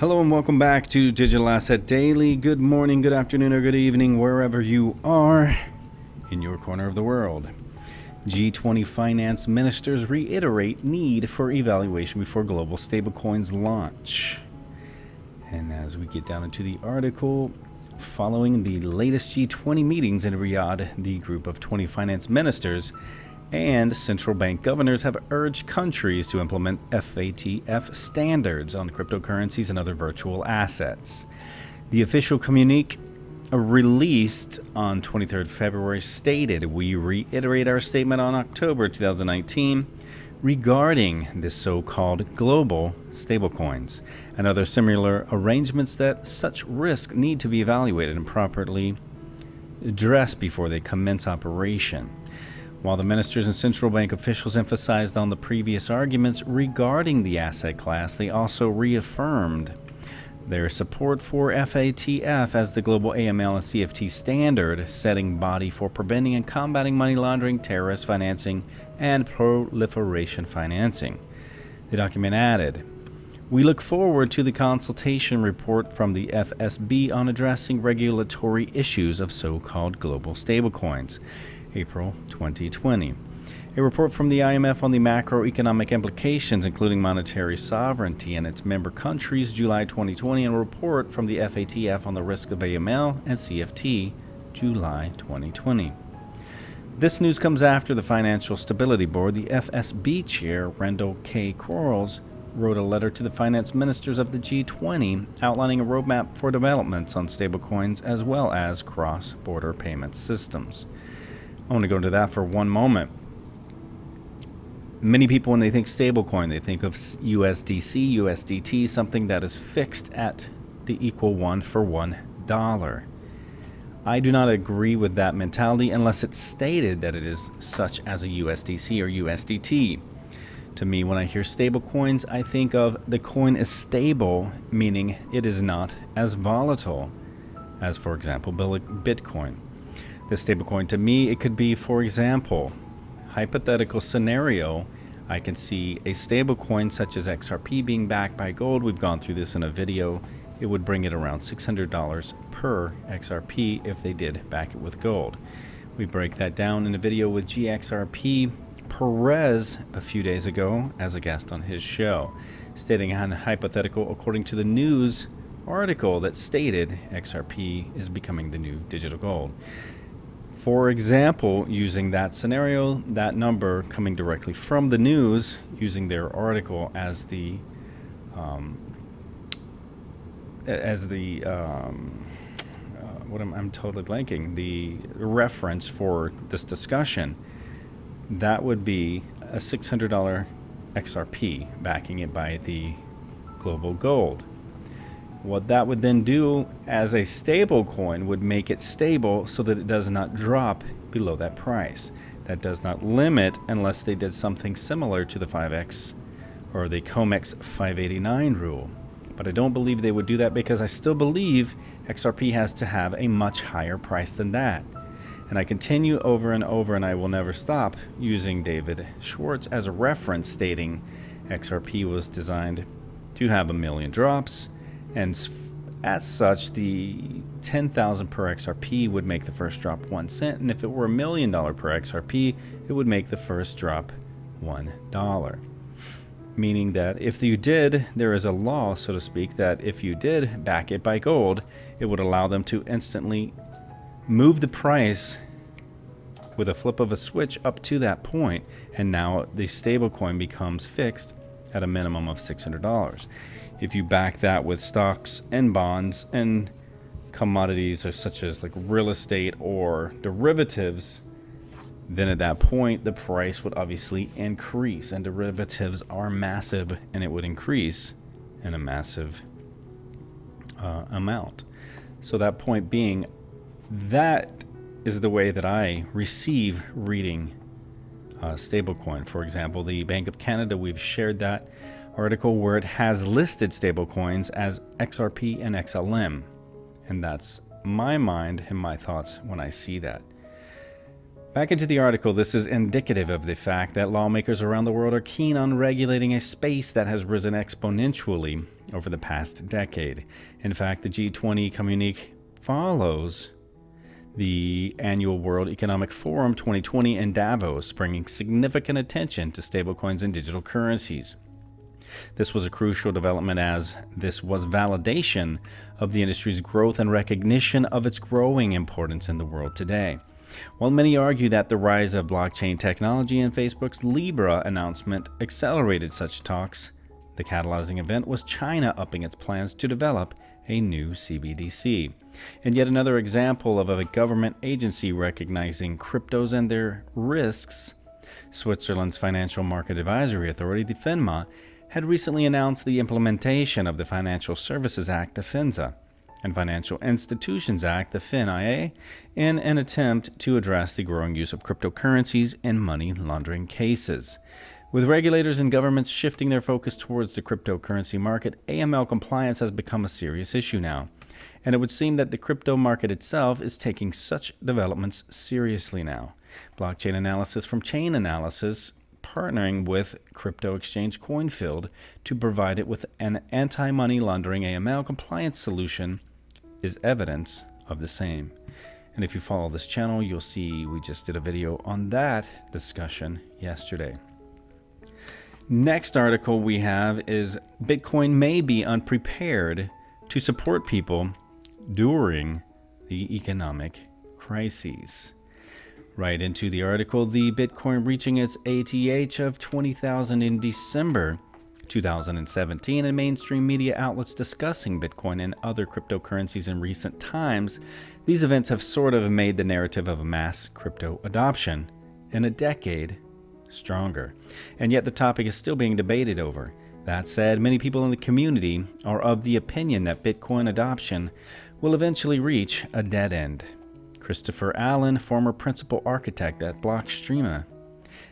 Hello and welcome back to Digital Asset Daily. Good morning, good afternoon, or good evening, wherever you are in your corner of the world. G20 finance ministers reiterate need for evaluation before global stablecoins launch. And as we get down into the article, following the latest G20 meetings in Riyadh, the group of 20 finance ministers and central bank governors have urged countries to implement FATF standards on cryptocurrencies and other virtual assets. The official communique released on 23rd February stated, "We reiterate our statement on October 2019 regarding the so-called global stablecoins and other similar arrangements that such risk need to be evaluated and properly addressed before they commence operation." While the ministers and central bank officials emphasized on the previous arguments regarding the asset class, they also reaffirmed their support for FATF as the global AML and CFT standard-setting body for preventing and combating money laundering, terrorist financing, and proliferation financing. The document added, "We look forward to the consultation report from the FSB on addressing regulatory issues of so-called global stablecoins." April 2020. A report from the IMF on the macroeconomic implications, including monetary sovereignty and its member countries, July 2020, and a report from the FATF on the risk of AML and CFT, July 2020. This news comes after the Financial Stability Board, the FSB chair, Randall K. Quarles, wrote a letter to the finance ministers of the G20 outlining a roadmap for developments on stablecoins as well as cross-border payment systems. I want to go into that for one moment. Many people, when they think stablecoin, they think of USDC, USDT, something that is fixed at the equal one for $1. I do not agree with that mentality unless it's stated that it is such as a USDC or USDT. To me, when I hear stablecoins, I think of the coin is stable, meaning it is not as volatile as, for example, Bitcoin. The stablecoin, to me, it could be, for example, hypothetical scenario, I can see a stablecoin such as XRP being backed by gold. We've gone through this in a video. It would bring it around $600 per XRP if they did back it with gold. We break that down in a video with GXRP Perez a few days ago as a guest on his show, stating a hypothetical according to the news article that stated XRP is becoming the new digital gold. For example, using that scenario, that number coming directly from the news, using their article as the I'm totally blanking, the reference for this discussion, that would be a $600 XRP backing it by the global gold. What that would then do as a stable coin would make it stable so that it does not drop below that price. That does not limit unless they did something similar to the 5X or the COMEX 589 rule. But I don't believe they would do that because I still believe XRP has to have a much higher price than that. And I continue over and over, and I will never stop using David Schwartz as a reference, stating XRP was designed to have 1 million drops. And as such, the 10,000 per XRP would make the first drop 1 cent. And if it were $1 million per XRP, it would make the first drop $1. Meaning that if you did, there is a law, so to speak, that if you did back it by gold, it would allow them to instantly move the price with a flip of a switch up to that point. And now the stablecoin becomes fixed at a minimum of $600. If you back that with stocks and bonds and commodities such as like real estate or derivatives, then at that point the price would obviously increase, and derivatives are massive and it would increase in a massive amount. So that point being, that is the way that I receive reading stablecoin. For example, the Bank of Canada, we've shared that article where it has listed stablecoins as XRP and XLM. And that's my mind and my thoughts when I see that. Back into the article, this is indicative of the fact that lawmakers around the world are keen on regulating a space that has risen exponentially over the past decade. In fact, the G20 communique follows the annual World Economic Forum 2020 in Davos, bringing significant attention to stablecoins and digital currencies. This was a crucial development as this was validation of the industry's growth and recognition of its growing importance in the world today. While many argue that the rise of blockchain technology and Facebook's Libra announcement accelerated such talks, the catalyzing event was China upping its plans to develop a new CBDC. And yet another example of a government agency recognizing cryptos and their risks, Switzerland's Financial Market Advisory Authority, the FINMA, had recently announced the implementation of the Financial Services Act, the FINSA, and Financial Institutions Act, the FINIA, in an attempt to address the growing use of cryptocurrencies in money laundering cases. With regulators and governments shifting their focus towards the cryptocurrency market, AML compliance has become a serious issue now. And it would seem that the crypto market itself is taking such developments seriously now. Blockchain analysis from Chain Analysis, partnering with crypto exchange Coinfield to provide it with an anti-money laundering AML compliance solution, is evidence of the same. And if you follow this channel, you'll see we just did a video on that discussion yesterday. Next article we have is Bitcoin may be unprepared to support people during the economic crises. Right into the article, the Bitcoin reaching its ATH of 20,000 in December 2017, and mainstream media outlets discussing Bitcoin and other cryptocurrencies in recent times. These events have sort of made the narrative of mass crypto adoption in a decade stronger. And yet the topic is still being debated over. That said, many people in the community are of the opinion that Bitcoin adoption will eventually reach a dead end. Christopher Allen, former principal architect at Blockstreama,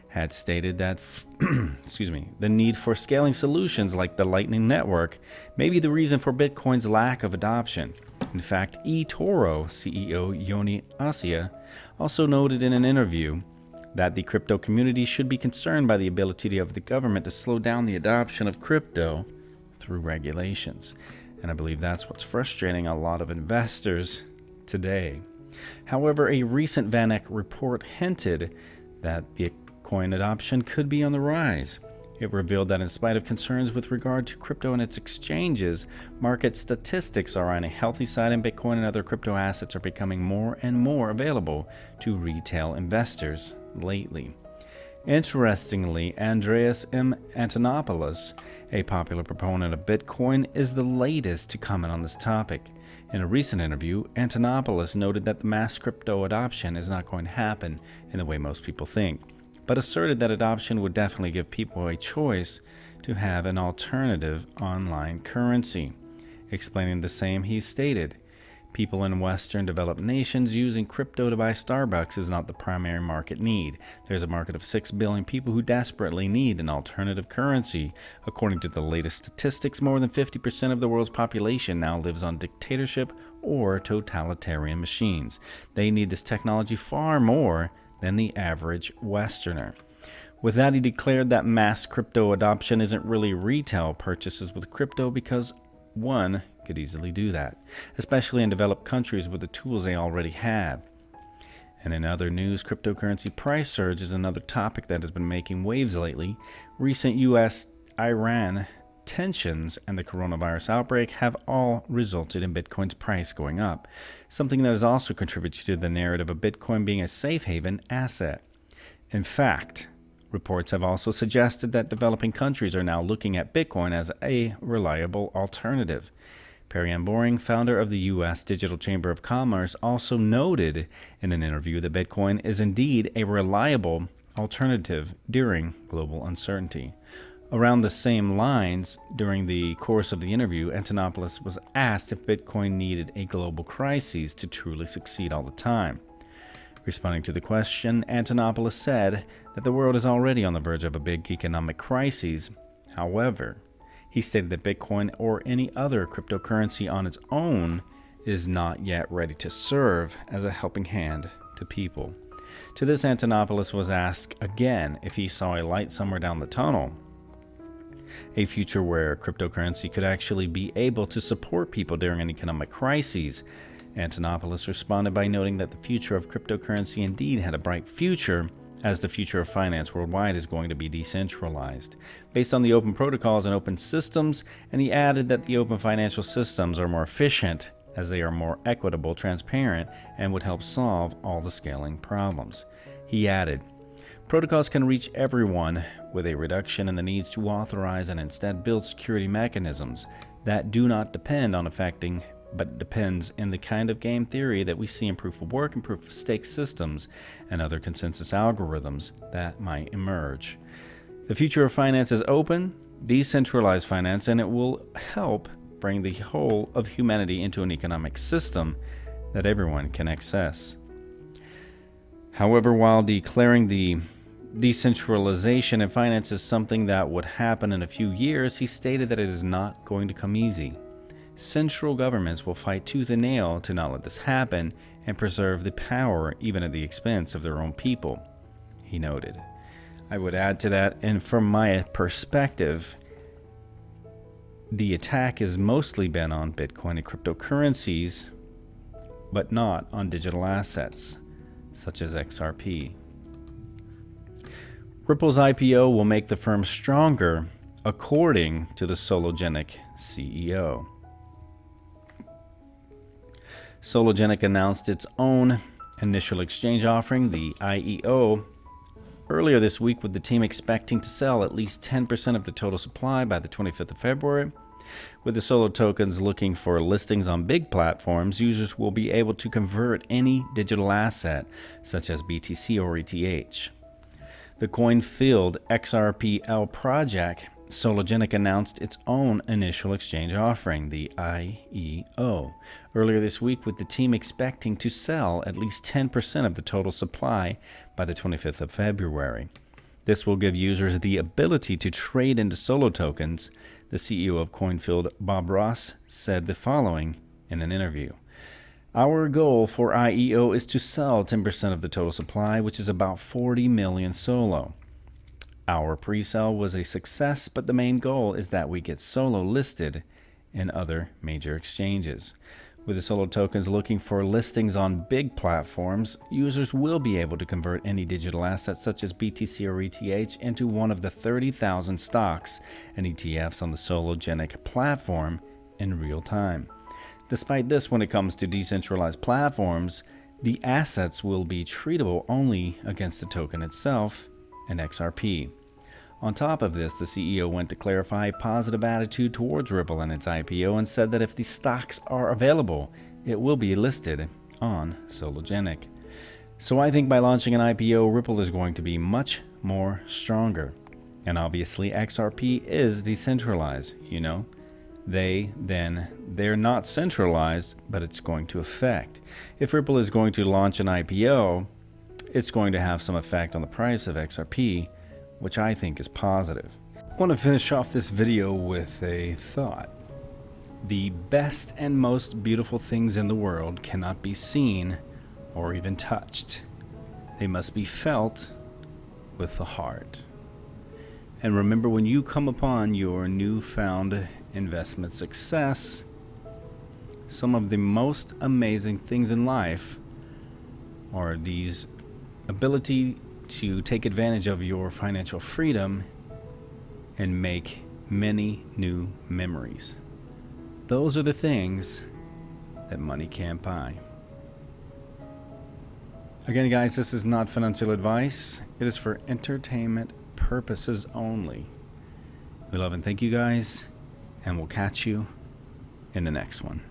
had stated that the need for scaling solutions like the Lightning Network may be the reason for Bitcoin's lack of adoption. In fact, eToro CEO Yoni Asia also noted in an interview that the crypto community should be concerned by the ability of the government to slow down the adoption of crypto through regulations. And I believe that's what's frustrating a lot of investors today. However, a recent VanEck report hinted that Bitcoin adoption could be on the rise. It revealed that in spite of concerns with regard to crypto and its exchanges, market statistics are on a healthy side, and Bitcoin and other crypto assets are becoming more and more available to retail investors lately. Interestingly, Andreas M. Antonopoulos, a popular proponent of Bitcoin, is the latest to comment on this topic. In a recent interview, Antonopoulos noted that the mass crypto adoption is not going to happen in the way most people think, but asserted that adoption would definitely give people a choice to have an alternative online currency. Explaining the same, he stated, "People in Western developed nations using crypto to buy Starbucks is not the primary market need. There's a market of 6 billion people who desperately need an alternative currency. According to the latest statistics, more than 50% of the world's population now lives on dictatorship or totalitarian machines. They need this technology far more than the average Westerner." With that, he declared that mass crypto adoption isn't really retail purchases with crypto because one could easily do that, especially in developed countries with the tools they already have. And in other news, cryptocurrency price surge is another topic that has been making waves lately. Recent U.S.-Iran tensions and the coronavirus outbreak have all resulted in Bitcoin's price going up, something that has also contributed to the narrative of Bitcoin being a safe haven asset. In fact, reports have also suggested that developing countries are now looking at Bitcoin as a reliable alternative. Perianne Boring, founder of the U.S. Digital Chamber of Commerce, also noted in an interview that Bitcoin is indeed a reliable alternative during global uncertainty. Around the same lines, during the course of the interview, Antonopoulos was asked if Bitcoin needed a global crisis to truly succeed all the time. Responding to the question, Antonopoulos said that the world is already on the verge of a big economic crisis. However, he stated that Bitcoin or any other cryptocurrency on its own is not yet ready to serve as a helping hand to people. To this, Antonopoulos was asked again if he saw a light somewhere down the tunnel, a future where cryptocurrency could actually be able to support people during an economic crisis. Antonopoulos responded by noting that the future of cryptocurrency indeed had a bright future, as the future of finance worldwide is going to be decentralized, based on the open protocols and open systems, and he added that the open financial systems are more efficient, as they are more equitable, transparent, and would help solve all the scaling problems. He added, protocols can reach everyone with a reduction in the needs to authorize and instead build security mechanisms that do not depend on affecting, but depends in the kind of game theory that we see in proof of work and proof of stake systems and other consensus algorithms that might emerge. The future of finance is open, decentralized finance, and it will help bring the whole of humanity into an economic system that everyone can access. However, while declaring the decentralization in finance is something that would happen in a few years, he stated that it is not going to come easy. Central governments will fight tooth and nail to not let this happen and preserve the power even at the expense of their own people, he noted. I would add to that, and from my perspective, the attack has mostly been on Bitcoin and cryptocurrencies, but not on digital assets, such as XRP. Ripple's IPO will make the firm stronger, according to the Sologenic CEO. Sologenic announced its own initial exchange offering, the IEO, earlier this week, with the team expecting to sell at least 10% of the total supply by the 25th of February. With the Solo tokens looking for listings on big platforms, users will be able to convert any digital asset, such as BTC or ETH. The Coinfield XRPL project, Sologenic announced its own initial exchange offering, the IEO, earlier this week, with the team expecting to sell at least 10% of the total supply by the 25th of February. This will give users the ability to trade into Solo tokens. The CEO of Coinfield, Bob Ross, said the following in an interview. Our goal for IEO is to sell 10% of the total supply, which is about 40 million Solo. Our pre-sale was a success, but the main goal is that we get Solo listed in other major exchanges. With the Solo tokens looking for listings on big platforms, users will be able to convert any digital asset such as BTC or ETH into one of the 30,000 stocks and ETFs on the Sologenic platform in real time. Despite this, when it comes to decentralized platforms, the assets will be treatable only against the token itself and XRP. On top of this, the CEO went to clarify a positive attitude towards Ripple and its IPO and said that if the stocks are available, it will be listed on Sologenic. So I think by launching an IPO, Ripple is going to be much more stronger. And obviously XRP is decentralized, They're not centralized, but it's going to affect. If Ripple is going to launch an IPO, it's going to have some effect on the price of XRP, which I think is positive. I want to finish off this video with a thought. The best and most beautiful things in the world cannot be seen or even touched. They must be felt with the heart. And remember, when you come upon your newfound investment success, some of the most amazing things in life are these ability to take advantage of your financial freedom and make many new memories. Those are the things that money can't buy. Again, guys, this is not financial advice. It is for entertainment purposes only. We love and thank you guys, and we'll catch you in the next one.